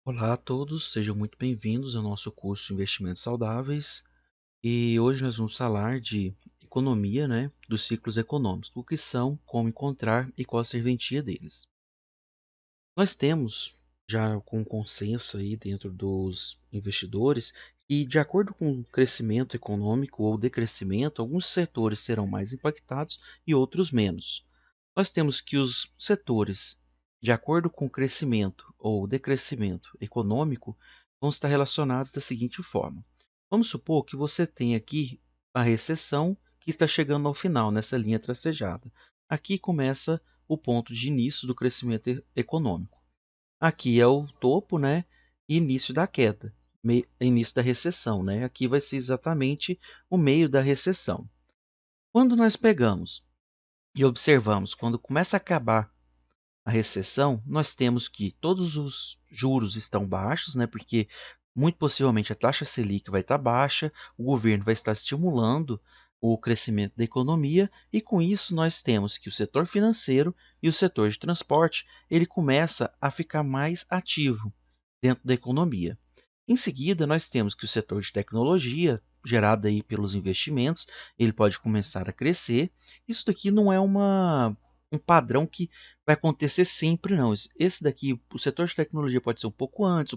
Olá a todos, sejam muito bem-vindos ao nosso curso Investimentos Saudáveis. E hoje nós vamos falar de economia, dos ciclos econômicos, o que são, como encontrar e qual a serventia deles. Nós temos já com consenso aí dentro dos investidores que, de acordo com o crescimento econômico ou decrescimento, alguns setores serão mais impactados e outros menos. Nós temos que os setores, de acordo com o crescimento ou decrescimento econômico, vão estar relacionados da seguinte forma. Vamos supor que você tem aqui a recessão que está chegando ao final nessa linha tracejada. Aqui começa o ponto de início do crescimento econômico. Aqui é o topo, e início da queda, início da recessão, né? Aqui vai ser exatamente o meio da recessão. Quando nós pegamos e observamos, quando começa a acabar a recessão, nós temos que todos os juros estão baixos, né? Porque muito possivelmente a taxa Selic vai estar baixa, o governo vai estar estimulando o crescimento da economia e com isso nós temos que o setor financeiro e o setor de transporte ele começa a ficar mais ativo dentro da economia. Em seguida, nós temos que o setor de tecnologia, gerado aí pelos investimentos, ele pode começar a crescer. Isso daqui não é um padrão que vai acontecer sempre, não. Esse daqui, o setor de tecnologia pode ser um pouco antes,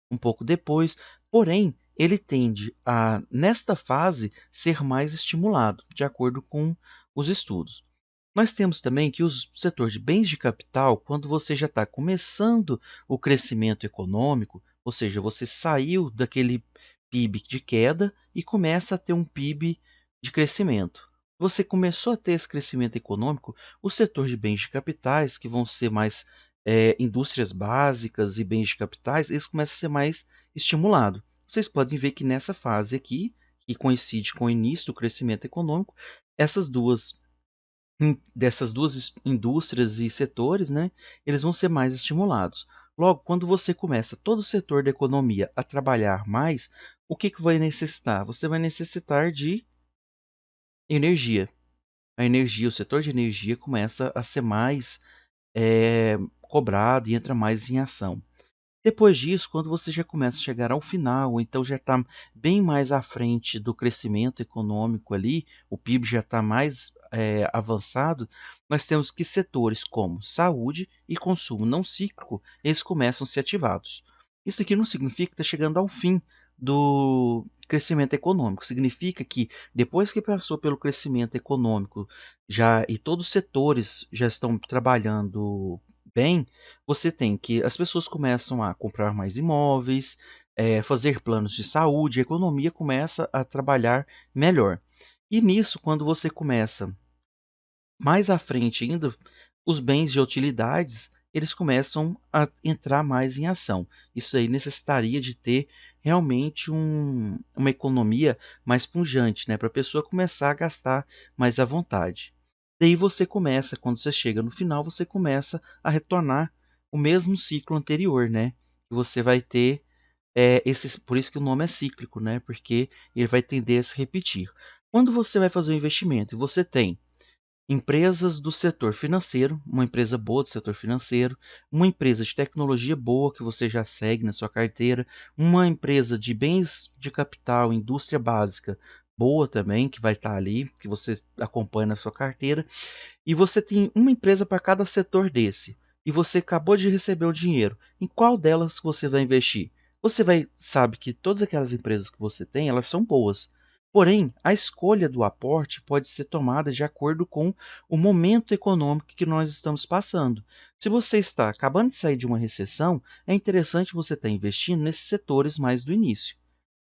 um pouco depois, porém, ele tende a, nesta fase, ser mais estimulado, de acordo com os estudos. Nós temos também que o setor de bens de capital, quando você já está começando o crescimento econômico, ou seja, você saiu daquele PIB de queda e começa a ter um PIB de crescimento. Você começou a ter esse crescimento econômico, o setor de bens de capitais, que vão ser mais indústrias básicas e bens de capitais, eles começam a ser mais estimulado. Vocês podem ver que nessa fase aqui, que coincide com o início do crescimento econômico, essas duas dessas duas indústrias e setores, eles vão ser mais estimulados. Logo, quando você começa todo o setor da economia a trabalhar mais, o que vai necessitar? Você vai necessitar de energia. A energia, o setor de energia começa a ser mais cobrado e entra mais em ação. Depois disso, quando você já começa a chegar ao final, ou então já está bem mais à frente do crescimento econômico ali, o PIB já está mais avançado, nós temos que setores como saúde e consumo não cíclico, eles começam a ser ativados. Isso aqui não significa que está chegando ao fim do crescimento econômico, significa que depois que passou pelo crescimento econômico já e todos os setores já estão trabalhando bem, você tem que as pessoas começam a comprar mais imóveis, fazer planos de saúde, a economia começa a trabalhar melhor. E nisso, quando você começa mais à frente ainda, os bens de utilidades, eles começam a entrar mais em ação. Isso aí necessitaria de ter realmente uma economia mais pujante, né, para a pessoa começar a gastar mais à vontade. Daí você começa, quando você chega no final, você começa a retornar o mesmo ciclo anterior, né? Que você vai ter por isso que o nome é cíclico, né? Porque ele vai tender a se repetir. Quando você vai fazer um investimento e você tem empresas do setor financeiro, uma empresa boa do setor financeiro, uma empresa de tecnologia boa que você já segue na sua carteira, uma empresa de bens de capital, indústria básica boa também, que vai estar ali, que você acompanha na sua carteira, e você tem uma empresa para cada setor desse, e você acabou de receber o dinheiro, em qual delas você vai investir? Você vai sabe que todas aquelas empresas que você tem, elas são boas. Porém, a escolha do aporte pode ser tomada de acordo com o momento econômico que nós estamos passando. Se você está acabando de sair de uma recessão, é interessante você estar investindo nesses setores mais do início.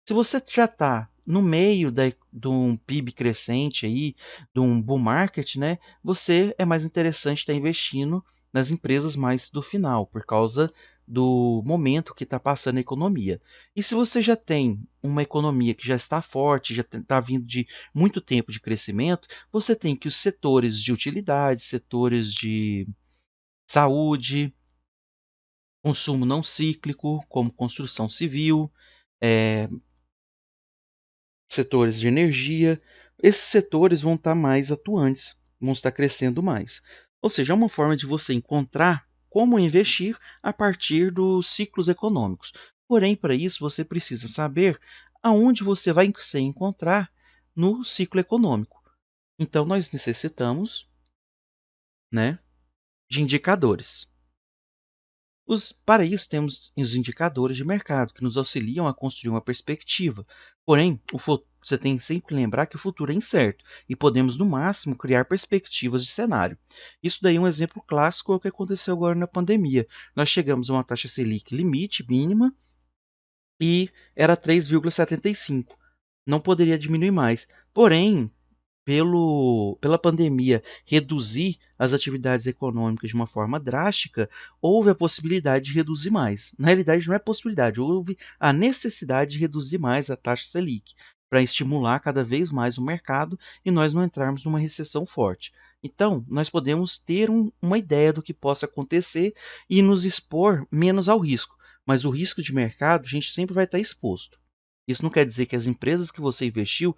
Se você já está no meio de um PIB crescente aí, de um bull market, né, você é mais interessante estar investindo nas empresas mais do final, por causa do momento que está passando a economia. E se você já tem uma economia que já está forte, já está vindo de muito tempo de crescimento, você tem que os setores de utilidade, setores de saúde, consumo não cíclico, como construção civil, eh, setores de energia, esses setores vão estar mais atuantes, vão estar crescendo mais. Ou seja, é uma forma de você encontrar como investir a partir dos ciclos econômicos. Porém, para isso, você precisa saber aonde você vai se encontrar no ciclo econômico. Então, nós necessitamos, né, de indicadores. Para isso, temos os indicadores de mercado, que nos auxiliam a construir uma perspectiva. Porém, você tem que sempre lembrar que o futuro é incerto e podemos, no máximo, criar perspectivas de cenário. Isso daí é um exemplo clássico, é o que aconteceu agora na pandemia. Nós chegamos a uma taxa Selic limite mínima e era 3,75. Não poderia diminuir mais. Porém, pela pandemia reduzir as atividades econômicas de uma forma drástica, houve a possibilidade de reduzir mais. Na realidade, não é possibilidade, houve a necessidade de reduzir mais a taxa Selic, para estimular cada vez mais o mercado e nós não entrarmos numa recessão forte. Então, nós podemos ter uma ideia do que possa acontecer e nos expor menos ao risco. Mas o risco de mercado, a gente sempre vai estar exposto. Isso não quer dizer que as empresas que você investiu,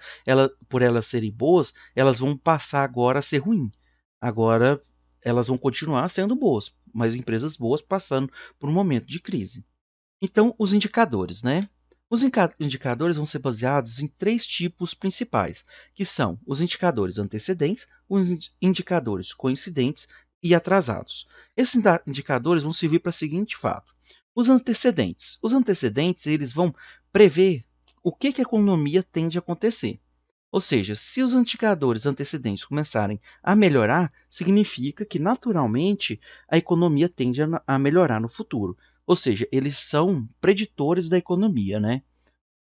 por elas serem boas, elas vão passar agora a ser ruim. Agora elas vão continuar sendo boas, mas empresas boas passando por um momento de crise. Então, os indicadores, né? Os indicadores vão ser baseados em três tipos principais, que são os indicadores antecedentes, os indicadores coincidentes e atrasados. Esses indicadores vão servir para o seguinte fato: os antecedentes. Os antecedentes eles vão prever o que a economia tende a acontecer. Ou seja, se os indicadores antecedentes começarem a melhorar, significa que naturalmente a economia tende a melhorar no futuro. Ou seja, eles são preditores da economia, né?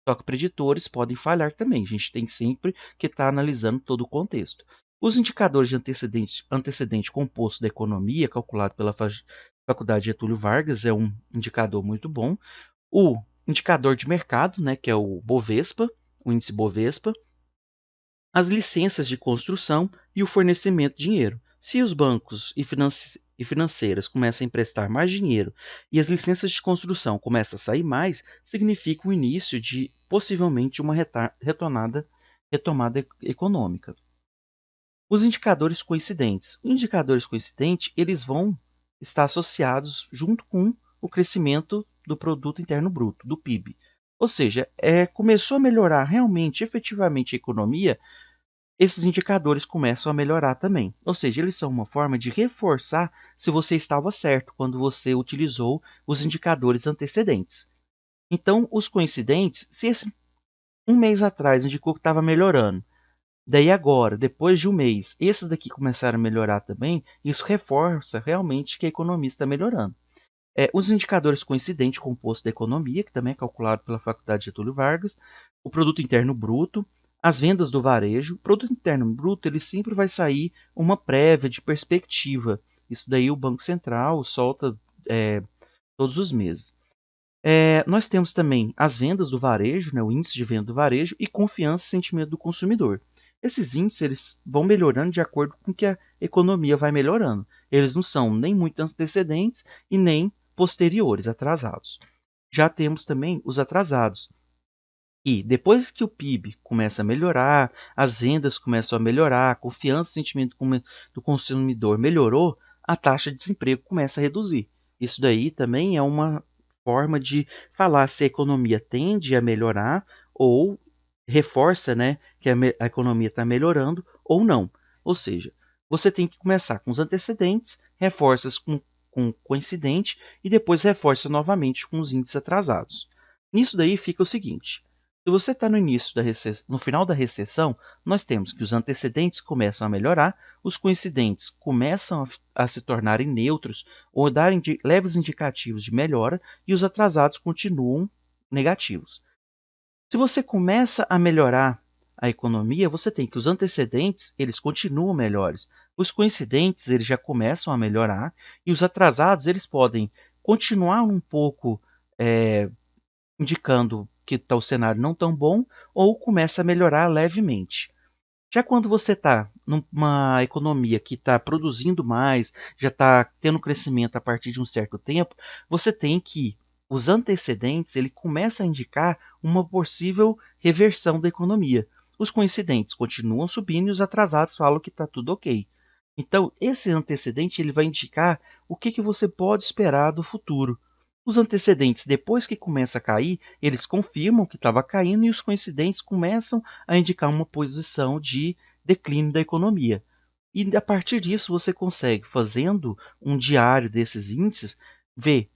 Só que preditores podem falhar também. A gente tem sempre que estar analisando todo o contexto. Os indicadores de antecedente composto da economia, calculado pela Faculdade Getúlio Vargas, é um indicador muito bom. O indicador de mercado, né, que é o Bovespa, o índice Bovespa, as licenças de construção e o fornecimento de dinheiro. Se os bancos e financeiras começam a emprestar mais dinheiro e as licenças de construção começam a sair mais, significa o início de possivelmente uma retomada econômica. Os indicadores coincidentes. Os indicadores coincidentes eles vão estar associados junto com o crescimento do produto interno bruto, do PIB. Ou seja, começou a melhorar realmente, efetivamente a economia, esses indicadores começam a melhorar também. Ou seja, eles são uma forma de reforçar se você estava certo quando você utilizou os indicadores antecedentes. Então, os coincidentes, se um mês atrás indicou que estava melhorando, daí agora, depois de um mês, esses daqui começaram a melhorar também, isso reforça realmente que a economia está melhorando. Os indicadores coincidentes composto da economia, que também é calculado pela Faculdade Getúlio Vargas, o produto interno bruto, as vendas do varejo. O produto interno bruto ele sempre vai sair uma prévia de perspectiva. Isso daí o Banco Central solta todos os meses. Nós temos também as vendas do varejo, né, o índice de venda do varejo e confiança e sentimento do consumidor. Esses índices eles vão melhorando de acordo com que a economia vai melhorando. Eles não são nem muito antecedentes e nem posteriores, atrasados. Já temos também os atrasados. E depois que o PIB começa a melhorar, as vendas começam a melhorar, a confiança e sentimento do consumidor melhorou, a taxa de desemprego começa a reduzir. Isso daí também é uma forma de falar se a economia tende a melhorar ou reforça, né, que a economia está melhorando ou não. Ou seja, você tem que começar com os antecedentes, reforça com coincidente e depois reforça novamente com os índices atrasados. Nisso daí fica o seguinte: se você está no final da recessão, nós temos que os antecedentes começam a melhorar, os coincidentes começam a se tornarem neutros ou darem leves indicativos de melhora e os atrasados continuam negativos. Se você começa a melhorar a economia, você tem que os antecedentes eles continuam melhores, os coincidentes eles já começam a melhorar e os atrasados eles podem continuar um pouco indicando que o cenário não tão bom ou começa a melhorar levemente. Já quando você está numa economia que está produzindo mais, já está tendo crescimento a partir de um certo tempo, você tem que os antecedentes ele começa a indicar uma possível reversão da economia. Os coincidentes continuam subindo e os atrasados falam que está tudo ok. Então, esse antecedente ele vai indicar o que você pode esperar do futuro. Os antecedentes, depois que começa a cair, eles confirmam que estava caindo e os coincidentes começam a indicar uma posição de declínio da economia. E a partir disso você consegue, fazendo um diário desses índices, ver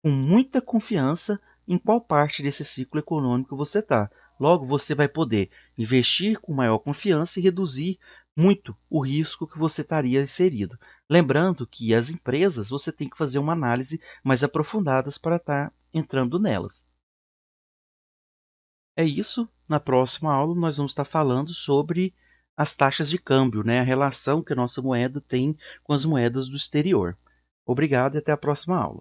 com muita confiança em qual parte desse ciclo econômico você está. Logo, você vai poder investir com maior confiança e reduzir muito o risco que você estaria inserido. Lembrando que as empresas você tem que fazer uma análise mais aprofundada para estar entrando nelas. É isso. Na próxima aula nós vamos estar falando sobre as taxas de câmbio, né? A relação que a nossa moeda tem com as moedas do exterior. Obrigado e até a próxima aula.